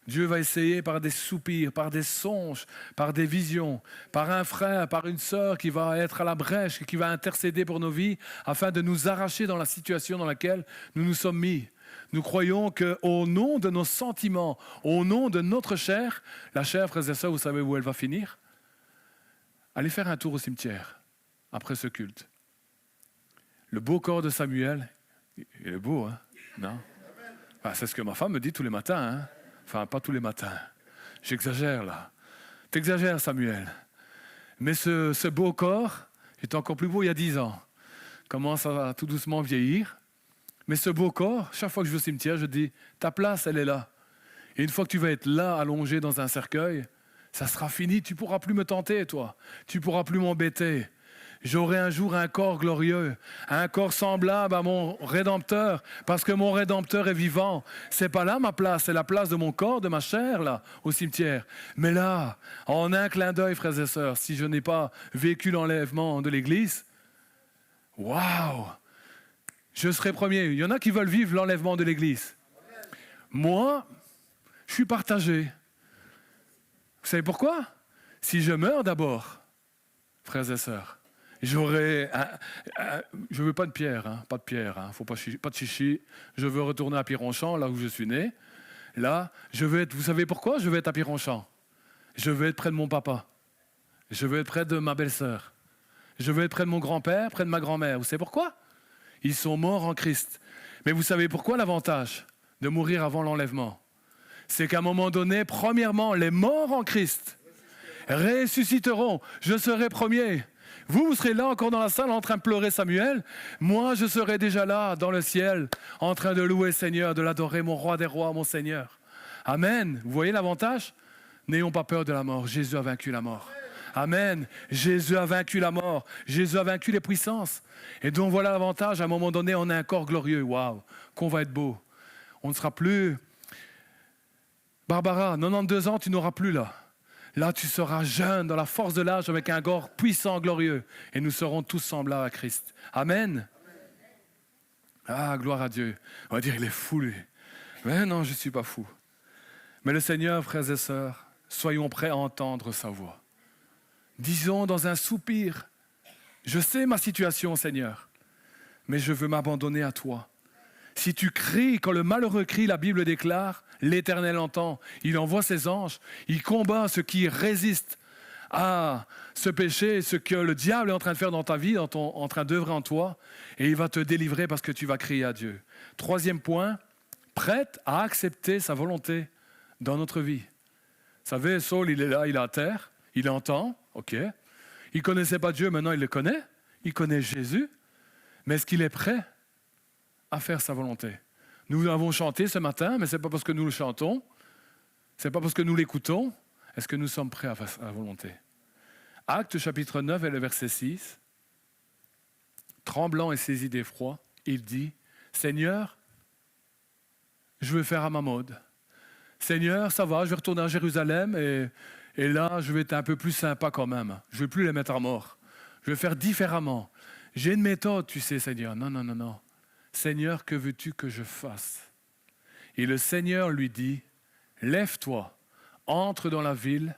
Dieu va essayer par des soupirs, par des songes, par des visions, par un frère, par une sœur qui va être à la brèche, qui va intercéder pour nos vies afin de nous arracher dans la situation dans laquelle nous nous sommes mis. Nous croyons qu'au nom de nos sentiments, au nom de notre chair, la chair, frères et sœurs, vous savez où elle va finir? Allez faire un tour au cimetière après ce culte. Le beau corps de Samuel, il est beau, hein? Non? Ah, c'est ce que ma femme me dit tous les matins, hein? Enfin, pas tous les matins. J'exagère là. T'exagères, Samuel. Mais ce beau corps est encore plus beau il y a 10 ans. Commence à tout doucement vieillir. Mais ce beau corps, chaque fois que je vais au cimetière, je dis, ta place, elle est là. Et une fois que tu vas être là, allongé dans un cercueil, ça sera fini. Tu ne pourras plus me tenter, toi. Tu ne pourras plus m'embêter. J'aurai un jour un corps glorieux, un corps semblable à mon Rédempteur, parce que mon Rédempteur est vivant. C'est pas là ma place, c'est la place de mon corps, de ma chair, là, au cimetière. Mais là, en un clin d'œil, frères et sœurs, si je n'ai pas vécu l'enlèvement de l'Église, waouh, je serai premier. Il y en a qui veulent vivre l'enlèvement de l'Église. Moi, je suis partagé. Vous savez pourquoi? Si je meurs d'abord, frères et sœurs, j'aurais... je veux pas de pierre, hein, pas de pierre, hein, faut pas de chichi. Je veux retourner à Pironchamp, là où je suis né. Là, je veux être... Vous savez pourquoi je veux être à Pironchamp? Je veux être près de mon papa. Je veux être près de ma belle-sœur. Je veux être près de mon grand-père, près de ma grand-mère. Vous savez pourquoi? Ils sont morts en Christ. Mais vous savez pourquoi l'avantage de mourir avant l'enlèvement? C'est qu'à un moment donné, premièrement, les morts en Christ ressusciteront. Je serai premier. Vous serez là encore dans la salle en train de pleurer Samuel. Moi, je serai déjà là dans le ciel en train de louer le Seigneur, de l'adorer, mon roi des rois, mon Seigneur. Amen. Vous voyez l'avantage? N'ayons pas peur de la mort. Jésus a vaincu la mort. Amen. Jésus a vaincu la mort. Jésus a vaincu les puissances. Et donc voilà l'avantage. À un moment donné, on a un corps glorieux. Waouh, qu'on va être beau. On ne sera plus... Barbara, 92 ans, tu n'auras plus là. Là, tu seras jeune, dans la force de l'âge, avec un corps puissant, glorieux. Et nous serons tous semblables à Christ. Amen. Ah, gloire à Dieu. On va dire, il est fou, lui. Mais non, je ne suis pas fou. Mais le Seigneur, frères et sœurs, soyons prêts à entendre sa voix. Disons dans un soupir, je sais ma situation, Seigneur, mais je veux m'abandonner à toi. Si tu cries, quand le malheureux crie, la Bible déclare, l'Éternel entend. Il envoie ses anges, il combat ce qui résiste à ce péché, ce que le diable est en train de faire dans ta vie, en train d'œuvrer en toi, et il va te délivrer parce que tu vas crier à Dieu. Troisième point, prête à accepter sa volonté dans notre vie. Vous savez, Saul, il est là, il est à terre, il entend, ok. Il ne connaissait pas Dieu, maintenant il le connaît, il connaît Jésus, mais est-ce qu'il est prêt à faire sa volonté? Nous avons chanté ce matin, mais ce n'est pas parce que nous le chantons, ce n'est pas parce que nous l'écoutons. Est-ce que nous sommes prêts à faire sa volonté? Actes chapitre 9 et le verset 6. Tremblant et saisi d'effroi, il dit, Seigneur, je veux faire à ma mode. Seigneur, ça va, je vais retourner à Jérusalem et là, je vais être un peu plus sympa quand même. Je ne vais plus les mettre à mort. Je vais faire différemment. J'ai une méthode, tu sais, Seigneur. Non, non, non, non. Seigneur, que veux-tu que je fasse? Et le Seigneur lui dit, lève-toi, entre dans la ville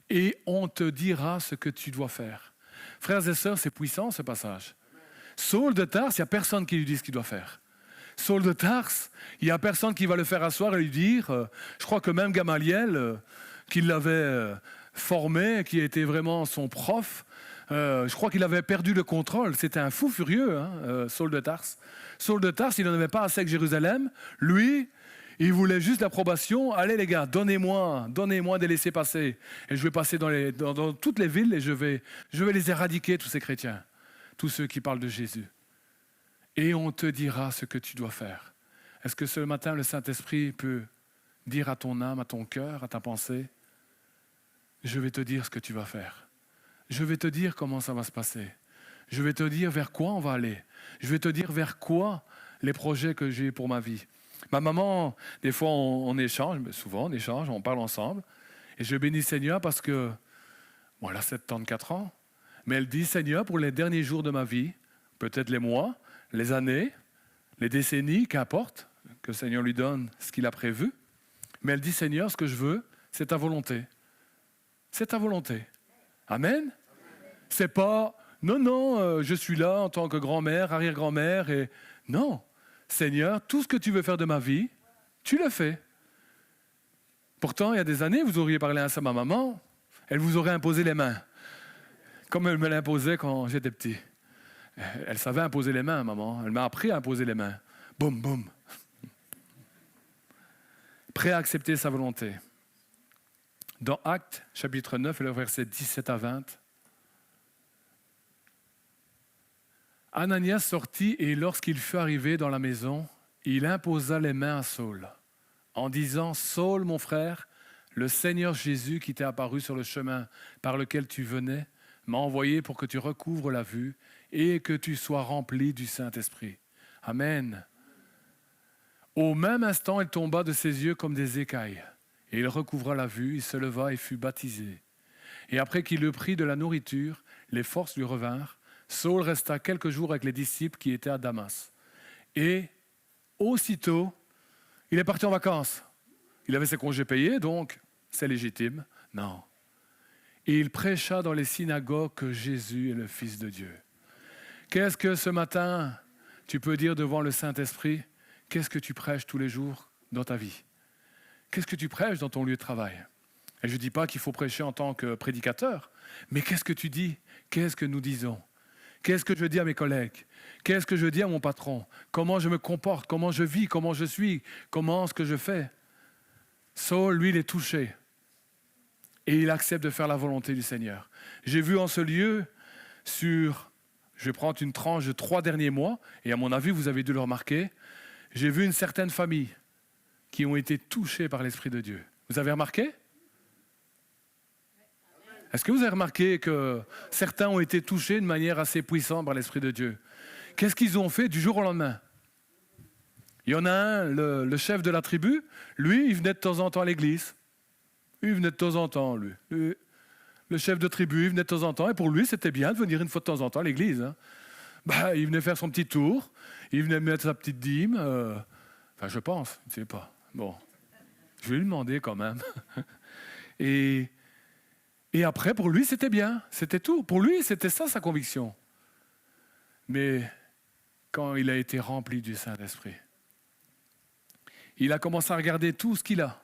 et on te dira ce que tu dois faire. Frères et sœurs, c'est puissant ce passage. Saul de Tarse, il n'y a personne qui lui dit ce qu'il doit faire. Saul de Tarse, il n'y a personne qui va le faire asseoir et lui dire, je crois que même Gamaliel, qui l'avait formé, qui était vraiment son prof, je crois qu'il avait perdu le contrôle. C'était un fou furieux, hein, Saul de Tarse. Saul de Tarse, il n'en avait pas assez avec Jérusalem. Lui, il voulait juste l'approbation. Allez les gars, donnez-moi des laissez-passer. Et je vais passer dans toutes les villes et je vais les éradiquer, tous ces chrétiens, tous ceux qui parlent de Jésus. Et on te dira ce que tu dois faire. Est-ce que ce matin, le Saint-Esprit peut dire à ton âme, à ton cœur, à ta pensée, je vais te dire ce que tu vas faire. Je vais te dire comment ça va se passer. Je vais te dire vers quoi on va aller. Je vais te dire vers quoi les projets que j'ai pour ma vie. Ma maman, des fois on échange, mais souvent on échange, on parle ensemble. Et je bénis Seigneur parce que, bon, elle a 74 ans, mais elle dit Seigneur, pour les derniers jours de ma vie, peut-être les mois, les années, les décennies, qu'importe, que le Seigneur lui donne ce qu'il a prévu. Mais elle dit, Seigneur, ce que je veux, c'est ta volonté. C'est ta volonté. Amen. C'est pas, non, je suis là en tant que grand-mère, arrière-grand-mère, et non. Seigneur, tout ce que tu veux faire de ma vie, tu le fais. Pourtant, il y a des années, vous auriez parlé ainsi à ma maman, elle vous aurait imposé les mains, comme elle me l'imposait quand j'étais petit. Elle savait imposer les mains, maman. Elle m'a appris à imposer les mains. Boum, boum. Prêt à accepter sa volonté. Dans Actes, chapitre 9, et le verset 17 à 20, Ananias sortit et lorsqu'il fut arrivé dans la maison, il imposa les mains à Saul, en disant, « Saul, mon frère, le Seigneur Jésus qui t'est apparu sur le chemin par lequel tu venais, m'a envoyé pour que tu recouvres la vue et que tu sois rempli du Saint-Esprit. » Amen. Au même instant, il tomba de ses yeux comme des écailles, et il recouvra la vue, il se leva et fut baptisé. Et après qu'il eut pris de la nourriture, les forces lui revinrent. Saul resta quelques jours avec les disciples qui étaient à Damas. Et aussitôt, il est parti en vacances. Il avait ses congés payés, donc c'est légitime. Non. Et il prêcha dans les synagogues que Jésus est le Fils de Dieu. Qu'est-ce que ce matin, tu peux dire devant le Saint-Esprit? Qu'est-ce que tu prêches tous les jours dans ta vie? Qu'est-ce que tu prêches dans ton lieu de travail? Et je ne dis pas qu'il faut prêcher en tant que prédicateur, mais qu'est-ce que tu dis? Qu'est-ce que nous disons? Qu'est-ce que je dis à mes collègues? Qu'est-ce que je dis à mon patron? Comment je me comporte? Comment je vis? Comment je suis? Comment ce que je fais? Saul, lui, il est touché. Et il accepte de faire la volonté du Seigneur. J'ai vu en ce lieu, je vais prendre une tranche de 3 derniers mois, et à mon avis, vous avez dû le remarquer, j'ai vu une certaine famille qui ont été touchées par l'Esprit de Dieu. Vous avez remarqué? Est-ce que vous avez remarqué que certains ont été touchés de manière assez puissante par l'Esprit de Dieu? Qu'est-ce qu'ils ont fait du jour au lendemain? Il y en a un, le chef de la tribu, lui, il venait de temps en temps à l'église. Il venait de temps en temps, lui. Le chef de tribu, il venait de temps en temps, et pour lui, c'était bien de venir une fois de temps en temps à l'église. Hein. Il venait faire son petit tour, il venait mettre sa petite dîme, enfin je pense, je ne sais pas. Bon, je vais lui demander quand même. Et après, pour lui, c'était bien, c'était tout. Pour lui, c'était ça sa conviction. Mais quand il a été rempli du Saint-Esprit, il a commencé à regarder tout ce qu'il a,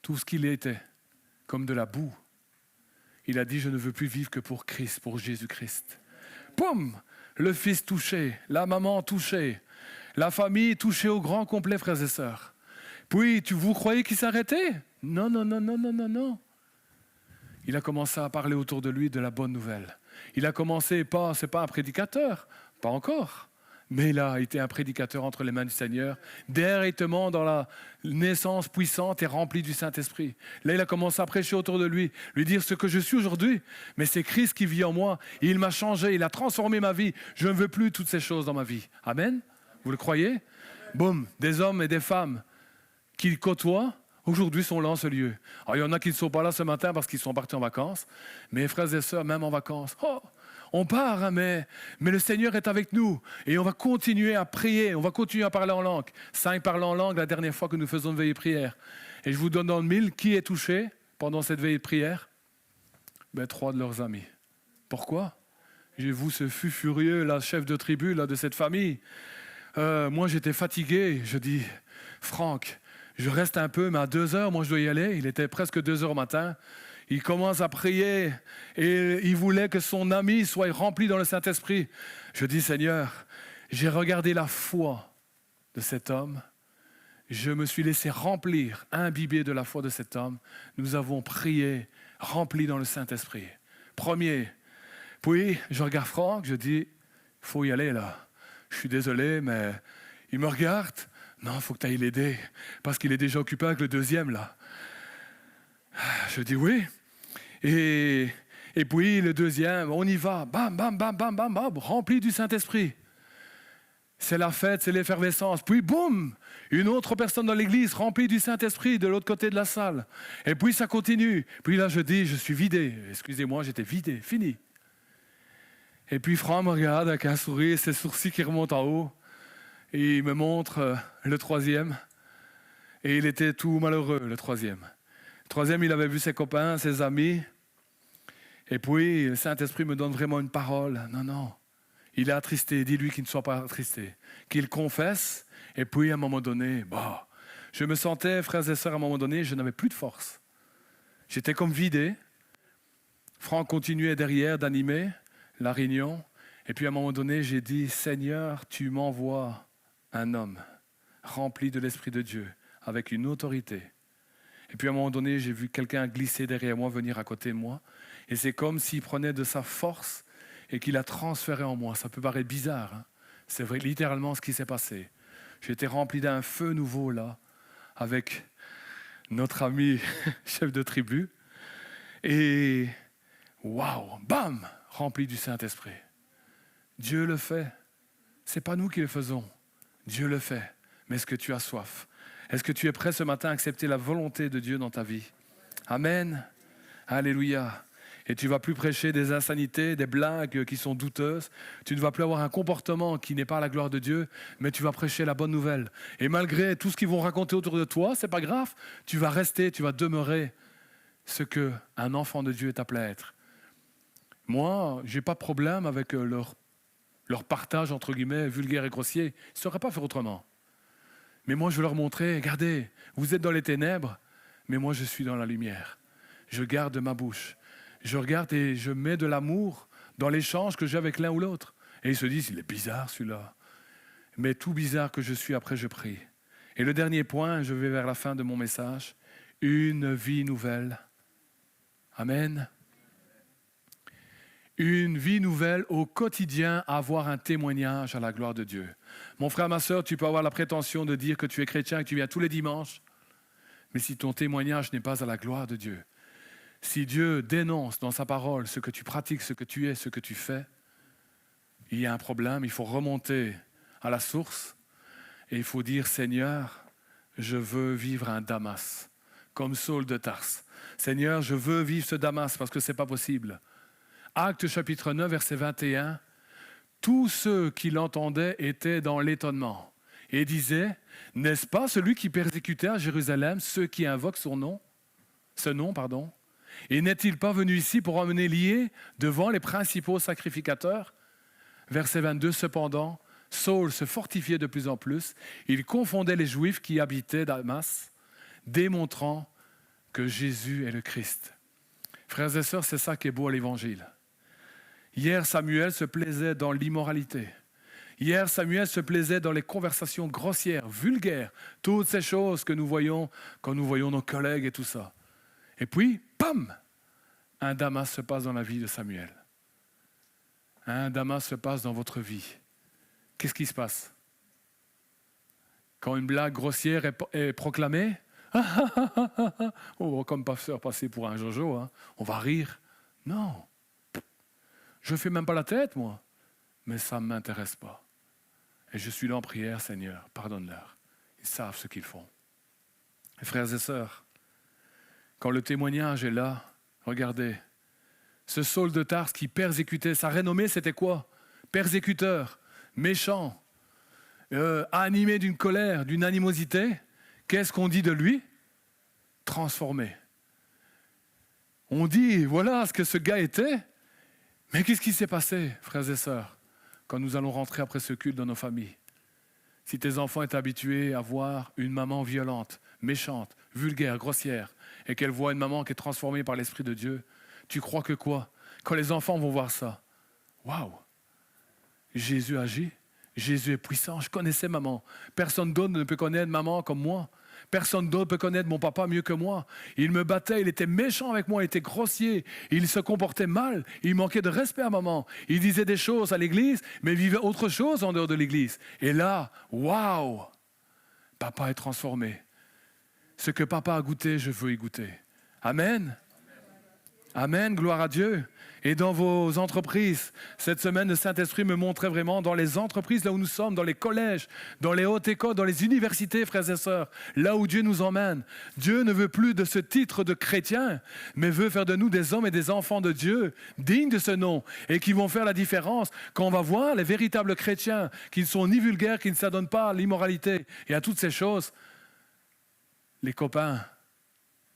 tout ce qu'il était, comme de la boue. Il a dit, je ne veux plus vivre que pour Christ, pour Jésus-Christ. Poum! Le fils touché, la maman touchée, la famille touchée au grand complet, frères et sœurs. Puis, vous croyez qu'il s'arrêtait? Non, non, non, non, non, non, non. Il a commencé à parler autour de lui de la bonne nouvelle. Il a commencé, c'est pas un prédicateur, pas encore, mais il a été un prédicateur entre les mains du Seigneur, directement dans la naissance puissante et remplie du Saint-Esprit. Là, il a commencé à prêcher autour de lui dire ce que je suis aujourd'hui, mais c'est Christ qui vit en moi. Et il m'a changé, il a transformé ma vie. Je ne veux plus toutes ces choses dans ma vie. Amen? Vous le croyez? Boum, des hommes et des femmes qu'il côtoie, aujourd'hui sont là en ce lieu. Alors, il y en a qui ne sont pas là ce matin parce qu'ils sont partis en vacances. Mais frères et sœurs, même en vacances, on part, hein, mais le Seigneur est avec nous. Et on va continuer à prier, on va continuer à parler en langue. 5 parlent en langue la dernière fois que nous faisons une veillée de prière. Et je vous donne dans le mille, qui est touché pendant cette veillée de prière? 3 de leurs amis. Pourquoi? J'ai vu ce fut furieux, la chef de tribu là, de cette famille. Moi, j'étais fatigué. Je dis, Franck, je reste un peu, mais à 2 heures, moi, je dois y aller. Il était presque 2 heures au matin. Il commence à prier et il voulait que son ami soit rempli dans le Saint-Esprit. Je dis, Seigneur, j'ai regardé la foi de cet homme. Je me suis laissé remplir, imbiber de la foi de cet homme. Nous avons prié, rempli dans le Saint-Esprit. Premier. Puis, je regarde Franck, je dis, il faut y aller là. Je suis désolé, mais il me regarde. Non, il faut que tu ailles l'aider, parce qu'il est déjà occupé avec le deuxième là. Je dis oui. Et puis le deuxième, on y va. Bam, bam, bam, bam, bam, bam, rempli du Saint-Esprit. C'est la fête, c'est l'effervescence. Puis boum, une autre personne dans l'église remplie du Saint-Esprit de l'autre côté de la salle. Et puis ça continue. Puis là je dis, je suis vidé. Excusez-moi, j'étais vidé, fini. Et puis Franck me regarde avec un sourire, ses sourcils qui remontent en haut. Et il me montre le troisième. Et il était tout malheureux, le troisième. Le troisième, il avait vu ses copains, ses amis. Et puis, le Saint-Esprit me donne vraiment une parole. Non, non. Il est attristé. Dis-lui qu'il ne soit pas attristé. Qu'il confesse. Et puis, à un moment donné, je me sentais, frères et sœurs, à un moment donné, je n'avais plus de force. J'étais comme vidé. Franck continuait derrière d'animer la réunion. Et puis, à un moment donné, j'ai dit, Seigneur, tu m'envoies un homme rempli de l'Esprit de Dieu, avec une autorité. Et puis, à un moment donné, j'ai vu quelqu'un glisser derrière moi, venir à côté de moi. Et c'est comme s'il prenait de sa force et qu'il la transférait en moi. Ça peut paraître bizarre, hein? C'est vrai, littéralement ce qui s'est passé. J'étais rempli d'un feu nouveau là, avec notre ami chef de tribu. Et waouh, bam, rempli du Saint-Esprit. Dieu le fait. Ce n'est pas nous qui le faisons. Dieu le fait. Mais est-ce que tu as soif? Est-ce que tu es prêt ce matin à accepter la volonté de Dieu dans ta vie? Amen. Alléluia. Et tu ne vas plus prêcher des insanités, des blagues qui sont douteuses. Tu ne vas plus avoir un comportement qui n'est pas à la gloire de Dieu, mais tu vas prêcher la bonne nouvelle. Et malgré tout ce qu'ils vont raconter autour de toi, ce n'est pas grave. Tu vas rester, tu vas demeurer ce qu'un enfant de Dieu est appelé à être. Moi, je n'ai pas de problème avec leur partage, entre guillemets, vulgaire et grossier. Ils ne sauraient pas faire autrement. Mais moi, je veux leur montrer, regardez, vous êtes dans les ténèbres, mais moi, je suis dans la lumière. Je garde ma bouche. Je regarde et je mets de l'amour dans l'échange que j'ai avec l'un ou l'autre. Et ils se disent, il est bizarre celui-là. Mais tout bizarre que je suis, après je prie. Et le dernier point, je vais vers la fin de mon message, une vie nouvelle. Amen. Une vie nouvelle au quotidien, avoir un témoignage à la gloire de Dieu. Mon frère, ma sœur, tu peux avoir la prétention de dire que tu es chrétien, que tu viens tous les dimanches, mais si ton témoignage n'est pas à la gloire de Dieu, si Dieu dénonce dans sa parole ce que tu pratiques, ce que tu es, ce que tu fais, il y a un problème, il faut remonter à la source et il faut dire, Seigneur, je veux vivre un Damas, comme Saul de Tarse. Seigneur, je veux vivre ce Damas parce que ce n'est pas possible. Actes chapitre 9, verset 21, tous ceux qui l'entendaient étaient dans l'étonnement et disaient, n'est-ce pas celui qui persécutait à Jérusalem ceux qui invoquent ce nom, et n'est-il pas venu ici pour emmener lié devant les principaux sacrificateurs? Verset 22, cependant, Saul se fortifiait de plus en plus, il confondait les Juifs qui habitaient Damas, démontrant que Jésus est le Christ. Frères et sœurs, c'est ça qui est beau à l'Évangile. Hier, Samuel se plaisait dans l'immoralité. Hier, Samuel se plaisait dans les conversations grossières, vulgaires, toutes ces choses que nous voyons quand nous voyons nos collègues et tout ça. Et puis, pam, un Damas se passe dans la vie de Samuel. Un Damas se passe dans votre vie. Qu'est-ce qui se passe? Quand une blague grossière est proclamée, on va comme pasteur passer pour un Jojo, hein. On va rire. Non. Je ne fais même pas la tête, moi. Mais ça ne m'intéresse pas. Et je suis là en prière, Seigneur, pardonne-leur. Ils savent ce qu'ils font. Et frères et sœurs, quand le témoignage est là, regardez, ce Saul de Tarse qui persécutait, sa renommée c'était quoi? Persécuteur, méchant, animé d'une colère, d'une animosité. Qu'est-ce qu'on dit de lui? Transformé. On dit, voilà ce que ce gars était. Mais qu'est-ce qui s'est passé, frères et sœurs, quand nous allons rentrer après ce culte dans nos familles? Si tes enfants étaient habitués à voir une maman violente, méchante, vulgaire, grossière, et qu'elle voit une maman qui est transformée par l'Esprit de Dieu, tu crois que quoi? Quand les enfants vont voir ça, waouh! Jésus agit, Jésus est puissant. Je connaissais maman. Personne d'autre ne peut connaître maman comme moi. Personne d'autre peut connaître mon papa mieux que moi. Il me battait, il était méchant avec moi, il était grossier, il se comportait mal, il manquait de respect à maman. Il disait des choses à l'église, mais il vivait autre chose en dehors de l'église. Et là, waouh! Papa est transformé. Ce que papa a goûté, je veux y goûter. Amen. Amen, gloire à Dieu. Et dans vos entreprises, cette semaine, le Saint-Esprit me montrait vraiment dans les entreprises, là où nous sommes, dans les collèges, dans les hautes écoles, dans les universités, frères et sœurs, là où Dieu nous emmène. Dieu ne veut plus de ce titre de chrétien, mais veut faire de nous des hommes et des enfants de Dieu, dignes de ce nom, et qui vont faire la différence. Quand on va voir les véritables chrétiens, qui ne sont ni vulgaires, qui ne s'adonnent pas à l'immoralité et à toutes ces choses, les copains,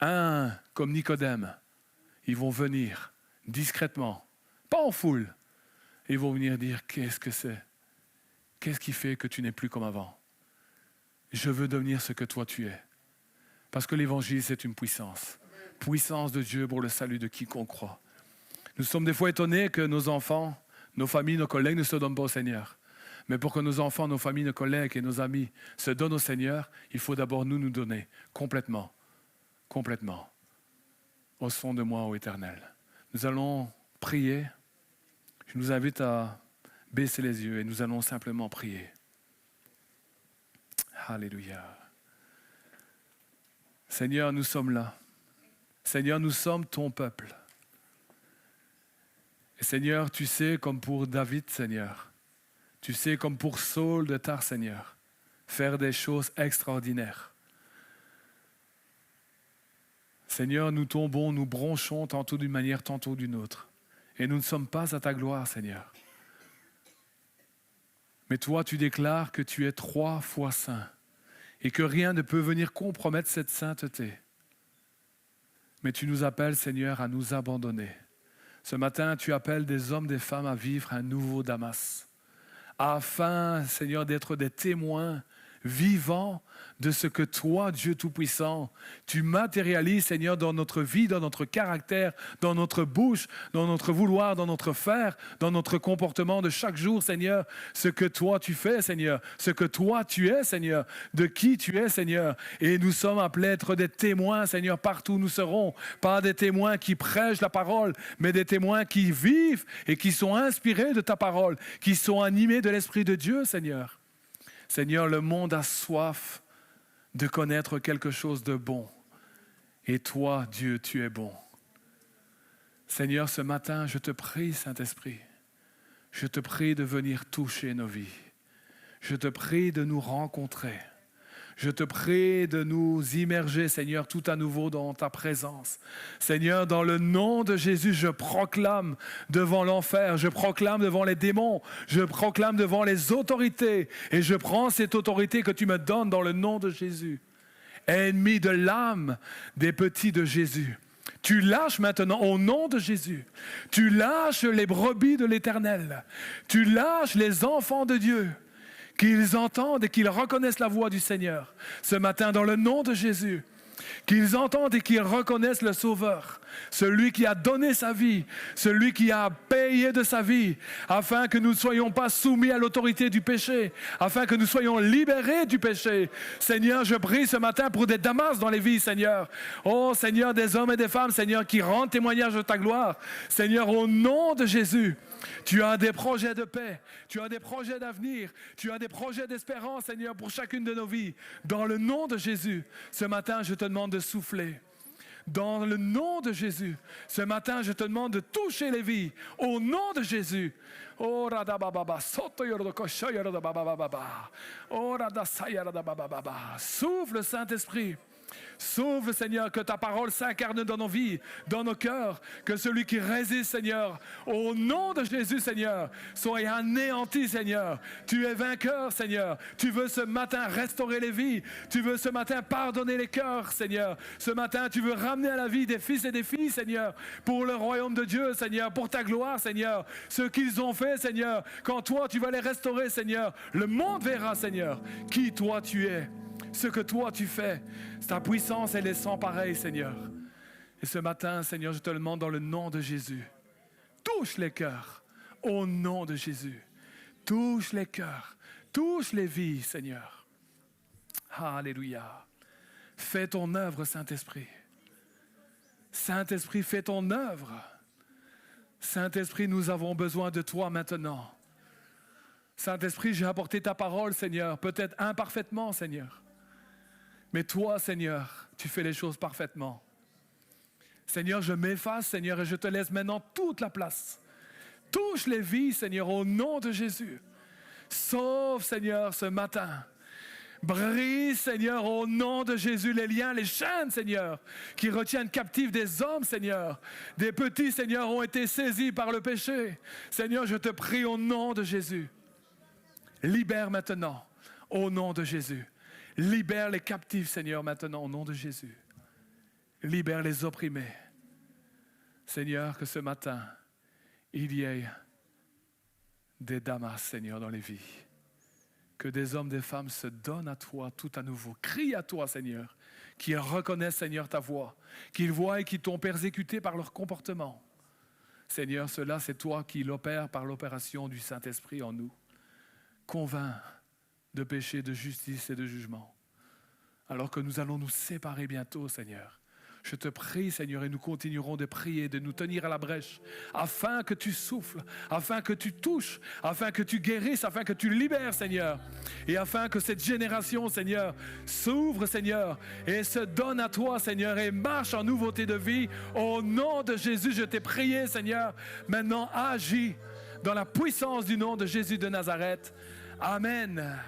un comme Nicodème, ils vont venir discrètement, pas en foule. Ils vont venir dire, qu'est-ce que c'est? Qu'est-ce qui fait que tu n'es plus comme avant? Je veux devenir ce que toi tu es. Parce que l'évangile, c'est une puissance. Puissance de Dieu pour le salut de quiconque croit. Nous sommes des fois étonnés que nos enfants, nos familles, nos collègues ne se donnent pas au Seigneur. Mais pour que nos enfants, nos familles, nos collègues et nos amis se donnent au Seigneur, il faut d'abord nous donner complètement, complètement, au son de moi, ô Éternel. Nous allons prier. Je nous invite à baisser les yeux et nous allons simplement prier. Alléluia. Seigneur, nous sommes là. Seigneur, nous sommes ton peuple. Et Seigneur, tu sais, comme pour David, Seigneur, tu sais, comme pour Saul de Tarse, Seigneur, faire des choses extraordinaires. Seigneur, nous tombons, nous bronchons tantôt d'une manière, tantôt d'une autre. Et nous ne sommes pas à ta gloire, Seigneur. Mais toi, tu déclares que tu es 3 fois saint et que rien ne peut venir compromettre cette sainteté. Mais tu nous appelles, Seigneur, à nous abandonner. Ce matin, tu appelles des hommes, des femmes à vivre un nouveau Damas, afin, Seigneur, d'être des témoins vivants de ce que toi, Dieu Tout-Puissant, tu matérialises, Seigneur, dans notre vie, dans notre caractère, dans notre bouche, dans notre vouloir, dans notre faire, dans notre comportement de chaque jour, Seigneur, ce que toi tu fais, Seigneur, ce que toi tu es, Seigneur, de qui tu es, Seigneur. Et nous sommes appelés à être des témoins, Seigneur, partout où nous serons, pas des témoins qui prêchent la parole, mais des témoins qui vivent et qui sont inspirés de ta parole, qui sont animés de l'Esprit de Dieu, Seigneur. Seigneur, le monde a soif de connaître quelque chose de bon. Et toi, Dieu, tu es bon. Seigneur, ce matin, je te prie, Saint-Esprit, je te prie de venir toucher nos vies. Je te prie de nous rencontrer. Je te prie de nous immerger, Seigneur, tout à nouveau dans ta présence. Seigneur, dans le nom de Jésus, je proclame devant l'enfer, je proclame devant les démons, je proclame devant les autorités et je prends cette autorité que tu me donnes dans le nom de Jésus. Ennemi de l'âme des petits de Jésus. Tu lâches maintenant au nom de Jésus. Tu lâches les brebis de l'Éternel. Tu lâches les enfants de Dieu. Qu'ils entendent et qu'ils reconnaissent la voix du Seigneur ce matin dans le nom de Jésus. Qu'ils entendent et qu'ils reconnaissent le Sauveur, celui qui a donné sa vie, celui qui a payé de sa vie, afin que nous ne soyons pas soumis à l'autorité du péché, afin que nous soyons libérés du péché. Seigneur, je prie ce matin pour des Damas dans les vies, Seigneur. Oh Seigneur, des hommes et des femmes, Seigneur, qui rendent témoignage de ta gloire. Seigneur, au nom de Jésus, tu as des projets de paix, tu as des projets d'avenir, tu as des projets d'espérance, Seigneur, pour chacune de nos vies. Dans le nom de Jésus, ce matin, je te demande de souffler. Dans le nom de Jésus, ce matin, je te demande de toucher les vies. Au nom de Jésus. Oh, souffle, Saint-Esprit. Souffle, Seigneur, que ta parole s'incarne dans nos vies, dans nos cœurs, que celui qui résiste, Seigneur, au nom de Jésus, Seigneur, soit anéanti, Seigneur. Tu es vainqueur, Seigneur. Tu veux ce matin restaurer les vies. Tu veux ce matin pardonner les cœurs, Seigneur. Ce matin, tu veux ramener à la vie des fils et des filles, Seigneur, pour le royaume de Dieu, Seigneur, pour ta gloire, Seigneur. Ce qu'ils ont fait, Seigneur, quand toi, tu vas les restaurer, Seigneur, le monde verra, Seigneur, qui toi tu es. Ce que toi tu fais, ta puissance, elle est sans pareil, Seigneur. Et ce matin, Seigneur, je te le demande dans le nom de Jésus. Touche les cœurs, au nom de Jésus. Touche les cœurs, touche les vies, Seigneur. Alléluia. Fais ton œuvre, Saint-Esprit. Saint-Esprit, fais ton œuvre. Saint-Esprit, nous avons besoin de toi maintenant. Saint-Esprit, j'ai apporté ta parole, Seigneur, peut-être imparfaitement, Seigneur. Mais toi, Seigneur, tu fais les choses parfaitement. Seigneur, je m'efface, Seigneur, et je te laisse maintenant toute la place. Touche les vies, Seigneur, au nom de Jésus. Sauve, Seigneur, ce matin. Brise, Seigneur, au nom de Jésus, les liens, les chaînes, Seigneur, qui retiennent captifs des hommes, Seigneur. Des petits, Seigneur, ont été saisis par le péché. Seigneur, je te prie au nom de Jésus. Libère maintenant, au nom de Jésus. Libère les captifs, Seigneur, maintenant, au nom de Jésus. Libère les opprimés. Seigneur, que ce matin, il y ait des Damas, Seigneur, dans les vies. Que des hommes, des femmes se donnent à toi tout à nouveau. Crient à toi, Seigneur. Qu'ils reconnaissent, Seigneur, ta voix. Qu'ils voient et qu'ils t'ont persécuté par leur comportement. Seigneur, cela, c'est toi qui l'opères par l'opération du Saint-Esprit en nous. Convainc de péché, de justice et de jugement. Alors que nous allons nous séparer bientôt, Seigneur. Je te prie, Seigneur, et nous continuerons de prier, de nous tenir à la brèche, afin que tu souffles, afin que tu touches, afin que tu guérisses, afin que tu libères, Seigneur, et afin que cette génération, Seigneur, s'ouvre, Seigneur, et se donne à toi, Seigneur, et marche en nouveauté de vie. Au nom de Jésus, je t'ai prié, Seigneur. Maintenant, agis dans la puissance du nom de Jésus de Nazareth. Amen.